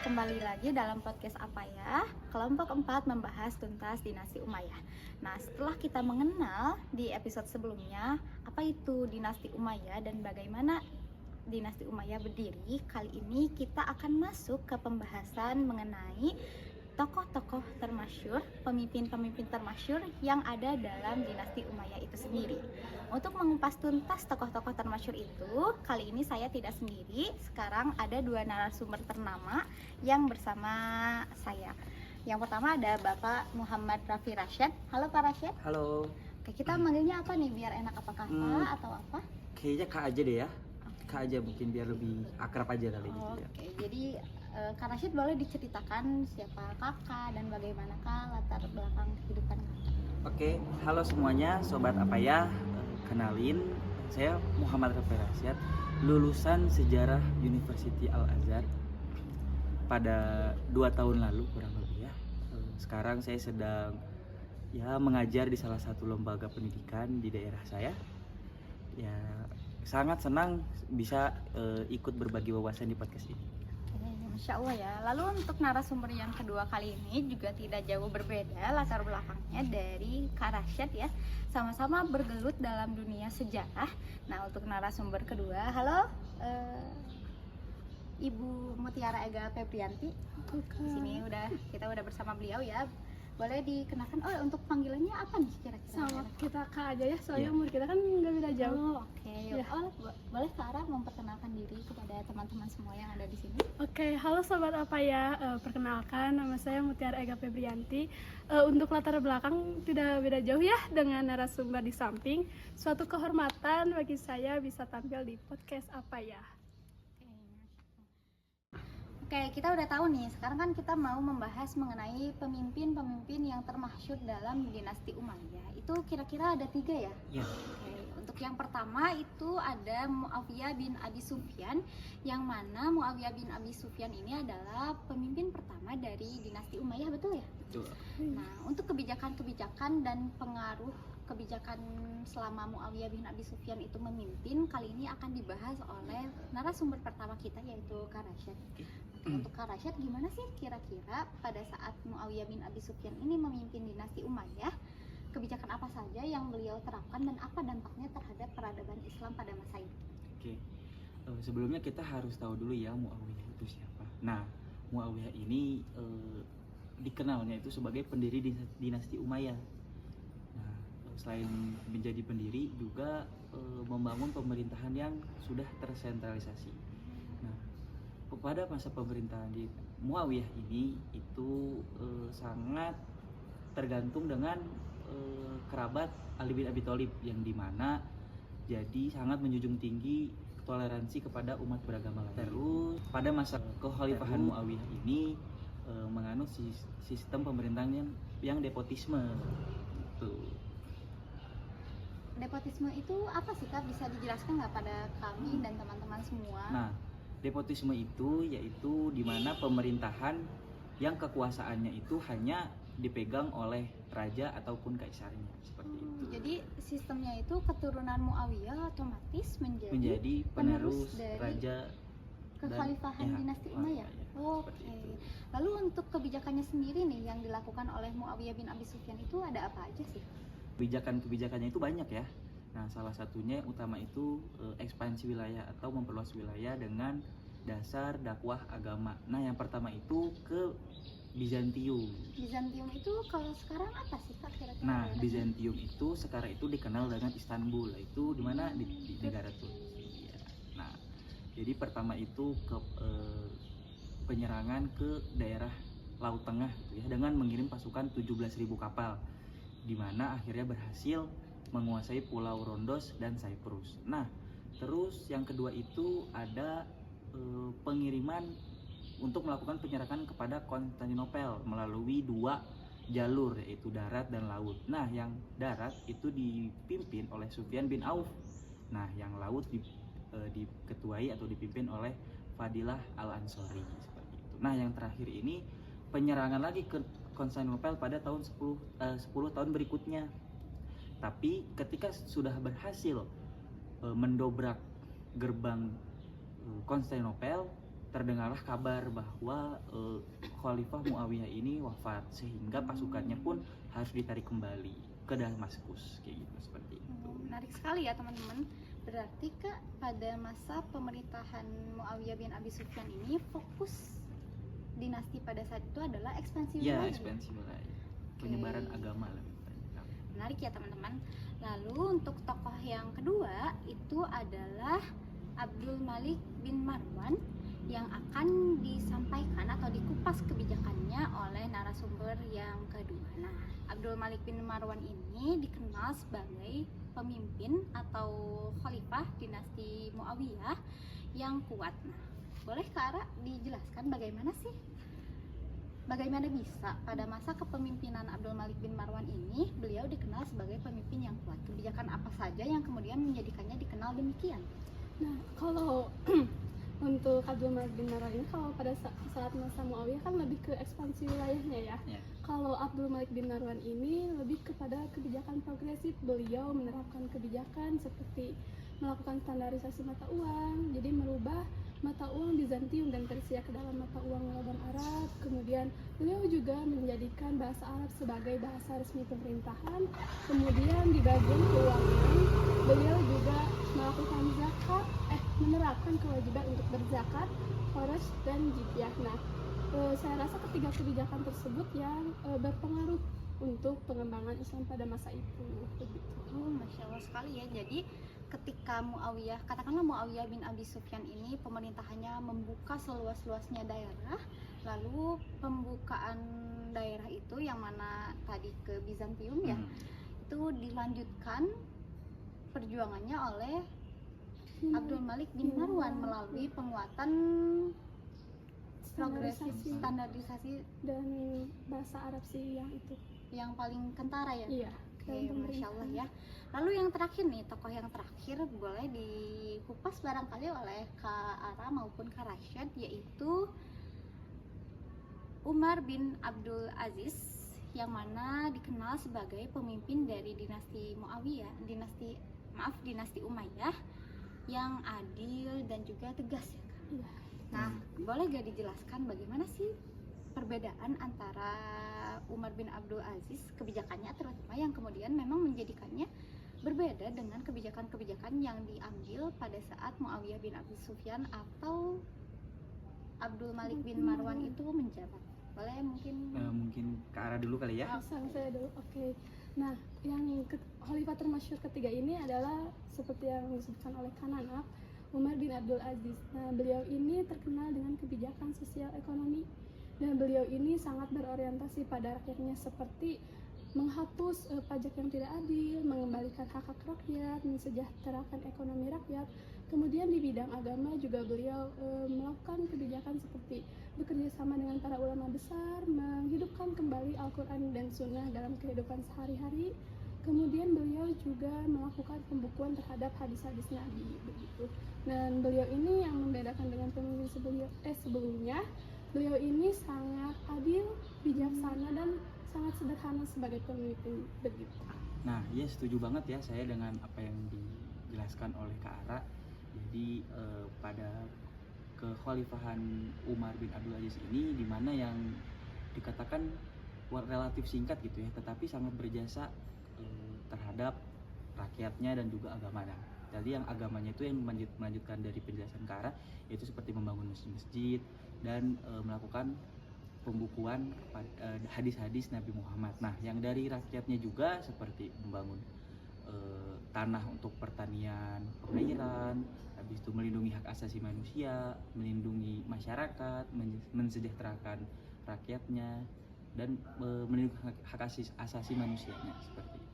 Kembali lagi dalam podcast apa ya? Kelompok 4 membahas tuntas dinasti Umayyah. Nah, setelah kita mengenal di episode sebelumnya apa itu dinasti Umayyah dan bagaimana dinasti Umayyah berdiri, kali ini kita akan masuk ke pembahasan mengenai tokoh-tokoh termasyur, pemimpin-pemimpin termasyur yang ada dalam dinasti Umayyah itu sendiri. Untuk mengupas tuntas tokoh-tokoh termasyur itu, kali ini saya tidak sendiri. Sekarang ada dua narasumber ternama yang bersama saya. Yang pertama ada Bapak Muhammad Rafi Rasyad. Halo Pak Rasyad. Halo. Oke, kita manggilnya apa nih biar enak, apa kakak atau apa? Kayaknya Kak aja deh ya. Kak aja mungkin biar lebih akrab aja kali gitu ya. Oke, jadi Kak Rashid boleh diceritakan siapa kakak dan bagaimana latar belakang kehidupan kakak? Oke, halo semuanya, sobat apa ya? Kenalin, saya Muhammad Rafi Rasyad, lulusan Sejarah University Al Azhar pada 2 tahun lalu kurang lebih ya. Sekarang saya sedang mengajar di salah satu lembaga pendidikan di daerah saya. Ya, sangat senang bisa ikut berbagi wawasan di podcast ini. Masya Allah ya. Lalu untuk narasumber yang kedua kali ini juga tidak jauh berbeda latar belakangnya dari Kak Rasyad ya. Sama-sama bergelut dalam dunia sejarah. Nah, untuk narasumber kedua, halo Ibu Mutiara Ega Febrianti. Di sini kita udah bersama beliau ya. Boleh dikenakan, untuk panggilannya apa nih kira-kira? Sama kita Kak aja ya, soalnya umur kita kan nggak beda jauh. Oke. Ya. Boleh Kak Ara memperkenalkan diri kepada teman-teman semua yang ada di sini? Oke, halo sobat apa ya, perkenalkan nama saya Mutiara Ega Febrianti. Untuk latar belakang tidak beda jauh ya dengan narasumber di samping. Suatu kehormatan bagi saya bisa tampil di podcast apa ya. Oke, kita udah tahu nih, sekarang kan kita mau membahas mengenai pemimpin-pemimpin yang termasyhur dalam dinasti Umayyah. Itu kira-kira ada 3 ya? Ya. Oke, untuk yang pertama itu ada Muawiyah bin Abi Sufyan, yang mana Muawiyah bin Abi Sufyan ini adalah pemimpin pertama dari dinasti Umayyah, betul ya? Betul. Nah, untuk kebijakan-kebijakan dan pengaruh kebijakan selama Muawiyah bin Abi Sufyan itu memimpin, kali ini akan dibahas oleh narasumber pertama kita, yaitu Kak Rasyad. Untuk Kak Rasyad, gimana sih kira-kira pada saat Muawiyah bin Abi Sufyan ini memimpin dinasti Umayyah, kebijakan apa saja yang beliau terapkan dan apa dampaknya terhadap peradaban Islam pada masa itu? Oke. Sebelumnya kita harus tahu dulu ya Muawiyah itu siapa. Nah, Muawiyah ini dikenalnya itu sebagai pendiri dinasti Umayyah. Nah, selain menjadi pendiri juga membangun pemerintahan yang sudah tersentralisasi. Nah, pada masa pemerintahan di Muawiyah ini itu sangat tergantung dengan kerabat Ali bin Abi Thalib, yang dimana jadi sangat menjunjung tinggi toleransi kepada umat beragama lain. Terus pada masa kekhalifahan Muawiyah ini menganut sistem pemerintahan yang depotisme. Depotisme itu apa sih Kak? Bisa dijelaskan nggak pada kami dan teman-teman semua? Nah, depotisme itu yaitu di mana pemerintahan yang kekuasaannya itu hanya dipegang oleh raja ataupun kaisarnya, seperti itu. Jadi sistemnya itu keturunan Muawiyah otomatis menjadi penerus dari raja kekhalifahan dinasti Umayyah. Oke. Lalu untuk kebijakannya sendiri nih yang dilakukan oleh Muawiyah bin Abi Sufyan itu ada apa aja sih? Kebijakannya itu banyak ya. Nah, salah satunya utama itu ekspansi wilayah atau memperluas wilayah dengan dasar dakwah agama. Nah, yang pertama itu ke Bizantium. Bizantium itu kalau sekarang apa sih Kak kira-kira? Nah, Bizantium itu sekarang itu dikenal dengan Istanbul. Itu di mana di negara Turki. Ya. Nah, jadi pertama itu ke penyerangan ke daerah Laut Tengah gitu ya, dengan mengirim pasukan 17.000 kapal, di mana akhirnya berhasil menguasai Pulau Rondos dan Cyprus. Nah, terus yang kedua itu ada pengiriman untuk melakukan penyerangan kepada Konstantinopel melalui 2 jalur, yaitu darat dan laut. Nah, yang darat itu dipimpin oleh Sufyan bin Auf. Nah, yang laut diketuai atau dipimpin oleh Fadilah Al-Ansori, seperti itu. Nah, yang terakhir ini penyerangan lagi ke Konstantinopel pada tahun 10 tahun berikutnya. Tapi ketika sudah berhasil mendobrak gerbang Konstantinopel, terdengarlah kabar bahwa Khalifah Muawiyah ini wafat, sehingga pasukannya pun harus ditarik kembali ke Damaskus kayak gitu, seperti itu. Menarik sekali ya teman-teman. Berarti Kak, pada masa pemerintahan Muawiyah bin Abi Sufyan ini fokus dinasti pada saat itu adalah ekspansi Ya, wilayah. ekspansi wilayah, penyebaran agama lah. Menarik ya teman-teman. Lalu untuk tokoh yang kedua itu adalah Abdul Malik bin Marwan, yang akan disampaikan atau dikupas kebijakannya oleh narasumber yang kedua. Nah, Abdul Malik bin Marwan ini dikenal sebagai pemimpin atau khalifah dinasti Muawiyah yang kuat. Nah, boleh Kak Ara dijelaskan bagaimana bisa pada masa kepemimpinan Abdul Malik bin Marwan ini beliau dikenal sebagai pemimpin yang kuat? Kebijakan apa saja yang kemudian menjadikannya dikenal demikian? Nah, kalau untuk Abdul Malik bin Marwan ini, kalau pada saat masa Muawiyah kan lebih ke ekspansi wilayahnya ya. Ya. Kalau Abdul Malik bin Marwan ini lebih kepada kebijakan progresif. Beliau menerapkan kebijakan seperti melakukan standarisasi mata uang, jadi merubah mata uang Bizantium dan Persia ke dalam mata uang logam Arab. Kemudian beliau juga menjadikan bahasa Arab sebagai bahasa resmi pemerintahan. Kemudian di bagian keuangan beliau juga melakukan menerapkan kewajiban untuk berzakat, kharaj dan jizyah. Nah, saya rasa ketiga kebijakan tersebut yang berpengaruh untuk pengembangan Islam pada masa itu. Begitu. Masya Allah sekali ya. Jadi ketika katakanlah Muawiyah bin Abi Sufyan ini pemerintahannya membuka seluas-luasnya daerah, lalu pembukaan daerah itu yang mana tadi ke Bizantium ya, itu dilanjutkan perjuangannya oleh Abdul Malik bin Marwan melalui penguatan progresif standarisasi dan bahasa Arab sih yang itu yang paling kentara ya. iya. Oke, Masya Allah ya. Lalu yang terakhir nih, tokoh yang terakhir boleh dikupas barangkali oleh Kak Ara maupun Kak Rasyad, yaitu Umar bin Abdul Aziz, yang mana dikenal sebagai pemimpin dari dinasti dinasti Umayyah yang adil dan juga tegas ya Kak. Iya. Nah, boleh gak dijelaskan bagaimana sih perbedaan antara Umar bin Abdul Aziz, kebijakannya terutama yang kemudian memang menjadikannya berbeda dengan kebijakan-kebijakan yang diambil pada saat Muawiyah bin Abi Sufyan atau Abdul Malik bin Marwan itu menjabat? Boleh Mungkin ke arah dulu kali ya. Saya dulu. Oke. Nah, yang khalifah termasyhur ketiga ini adalah seperti yang disebutkan oleh Kananap, Umar bin Abdul Aziz. Nah, beliau ini terkenal dengan kebijakan sosial ekonomi, dan beliau ini sangat berorientasi pada rakyatnya, seperti menghapus pajak yang tidak adil, mengembalikan hak-hak rakyat, mensejahterakan ekonomi rakyat. Kemudian di bidang agama juga beliau melakukan kebijakan seperti bekerja sama dengan para ulama besar, menghidupkan kembali Al-Quran dan Sunnah dalam kehidupan sehari-hari. Kemudian beliau juga melakukan pembukuan terhadap hadis-hadis Nabi begitu. Dan beliau ini yang membedakan dengan pemimpin sebelumnya, beliau ini sangat adil, bijaksana, dan sangat sederhana sebagai pemimpin begitu. Nah, ya setuju banget ya saya dengan apa yang dijelaskan oleh Kak Ara. Jadi pada kekhalifahan Umar bin Abdul Aziz ini, dimana yang dikatakan relatif singkat gitu ya, tetapi sangat berjasa terhadap rakyatnya dan juga agamanya. Jadi yang agamanya itu yang melanjutkan dari penjelasan Kak Ara, yaitu seperti membangun masjid-masjid dan melakukan pembukuan hadis-hadis Nabi Muhammad. Nah, yang dari rakyatnya juga seperti membangun tanah untuk pertanian, pengairan, habis itu melindungi hak asasi manusia, melindungi masyarakat, mensejahterakan rakyatnya, dan melindungi hak asasi manusianya seperti itu.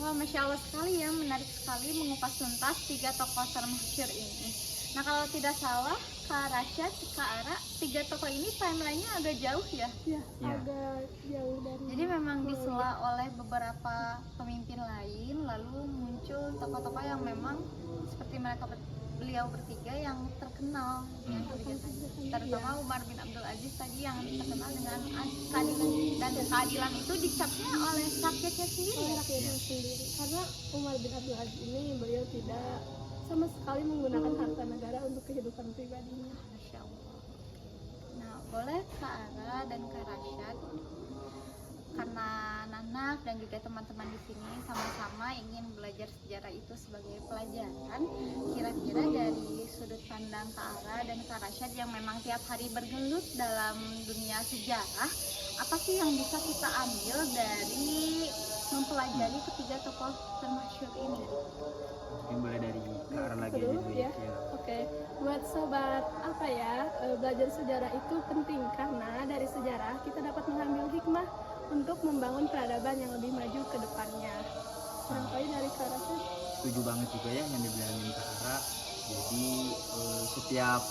Wah, Masya Allah sekali ya, menarik sekali mengupas tuntas tiga tokoh termasyhur ini. Nah, kalau tidak salah, Kak Rasyad, Kak Ara, tiga tokoh ini timelinenya agak jauh ya? Ya, Ya. agak jauh dari. Jadi memang disela oleh beberapa pemimpin lain, lalu muncul tokoh-tokoh yang memang seperti beliau bertiga yang terkenal dengan kebijakannya. Terutama Umar bin Abdul Aziz tadi yang terkenal dengan keadilan, dan keadilan itu dicapnya oleh rakyatnya sendiri. Rakyatnya sendiri. Karena Umar bin Abdul Aziz ini beliau tidak sama sekali menggunakan harta negara untuk kehidupan pribadinya. Masya Allah. Boleh Kak Ara dan Kak Rasyad, karena Nanak dan juga teman-teman di sini sama-sama ingin belajar sejarah itu sebagai pelajaran. Kira-kira dari sudut pandang Kak Ara dan Kak Rasyad yang memang tiap hari bergelut dalam dunia sejarah, apa sih yang bisa kita ambil dari mempelajari ketiga tokoh termasyhur ini? Mungkin boleh dari Kak Ara lagi Seru, dulu ya. ya. Oke, buat sobat apa ya, belajar sejarah itu penting karena dari sejarah kita dapat mengambil hikmah untuk membangun peradaban yang lebih maju ke depannya. Barangkali dari Kak Rasyad. Setuju banget juga ya yang dibilangin Kak Ara. Jadi setiap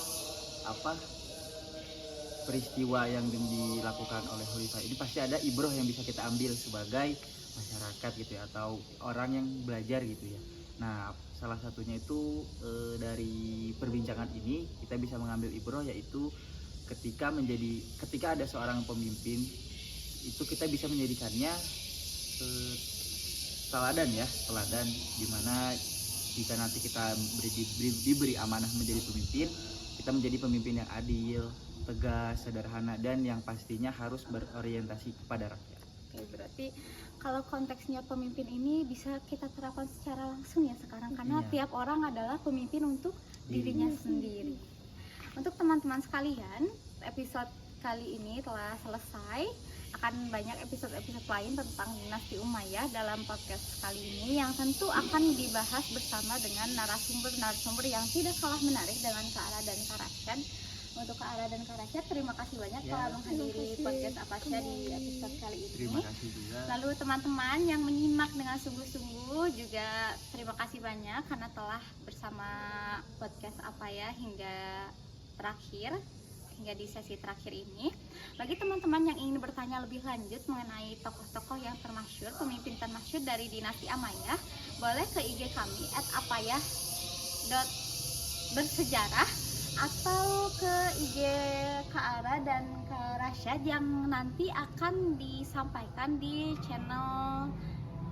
peristiwa yang dilakukan oleh Khalifah ini pasti ada ibroh yang bisa kita ambil sebagai masyarakat gitu ya, atau orang yang belajar gitu ya. Nah, salah satunya itu dari perbincangan ini kita bisa mengambil ibroh, yaitu ketika ada seorang pemimpin itu kita bisa menjadikannya teladan dimana jika nanti kita diberi amanah menjadi pemimpin, kita menjadi pemimpin yang adil, tegas, sederhana, dan yang pastinya harus berorientasi kepada rakyat. Oke, berarti kalau konteksnya pemimpin ini bisa kita terapkan secara langsung ya sekarang, karena Iya. tiap orang adalah pemimpin untuk dirinya sendiri. Untuk teman-teman sekalian, episode kali ini telah selesai. Akan banyak episode-episode lain tentang dinasti Umayyah dalam podcast kali ini yang tentu akan dibahas bersama dengan narasumber yang tidak kalah menarik dengan Kak Ara dan Kak Rasyad. Untuk Kak Ara dan Kak Rasyad, terima kasih banyak Ya, telah menghadiri terima kasih. podcast Apasya di episode kali ini. Terima kasih juga. Lalu teman-teman yang menyimak dengan sungguh-sungguh juga terima kasih banyak karena telah bersama podcast Apaya hingga di sesi terakhir ini. Bagi teman-teman yang ingin bertanya lebih lanjut mengenai tokoh-tokoh yang termasyhur, pemimpin termasyhur dari dinasti Umayyah, boleh ke IG kami @apayah.bersejarah atau ke IG Kak Ara dan Kak Rasyad yang nanti akan disampaikan di channel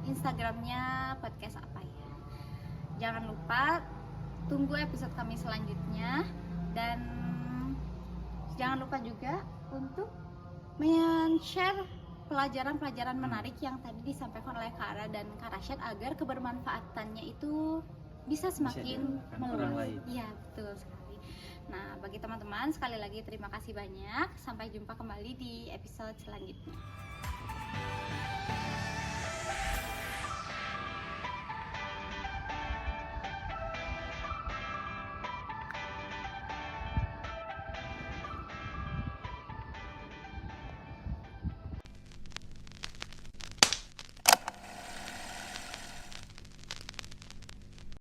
Instagramnya podcast Apaya. Jangan lupa tunggu episode kami selanjutnya, dan jangan lupa juga untuk men-share pelajaran-pelajaran menarik yang tadi disampaikan oleh Kak Ara dan Kak Rasyad agar kebermanfaatannya itu bisa semakin digunakan orang meluas. lain. Iya, betul sekali. Nah, bagi teman-teman sekali lagi terima kasih banyak. Sampai jumpa kembali di episode selanjutnya.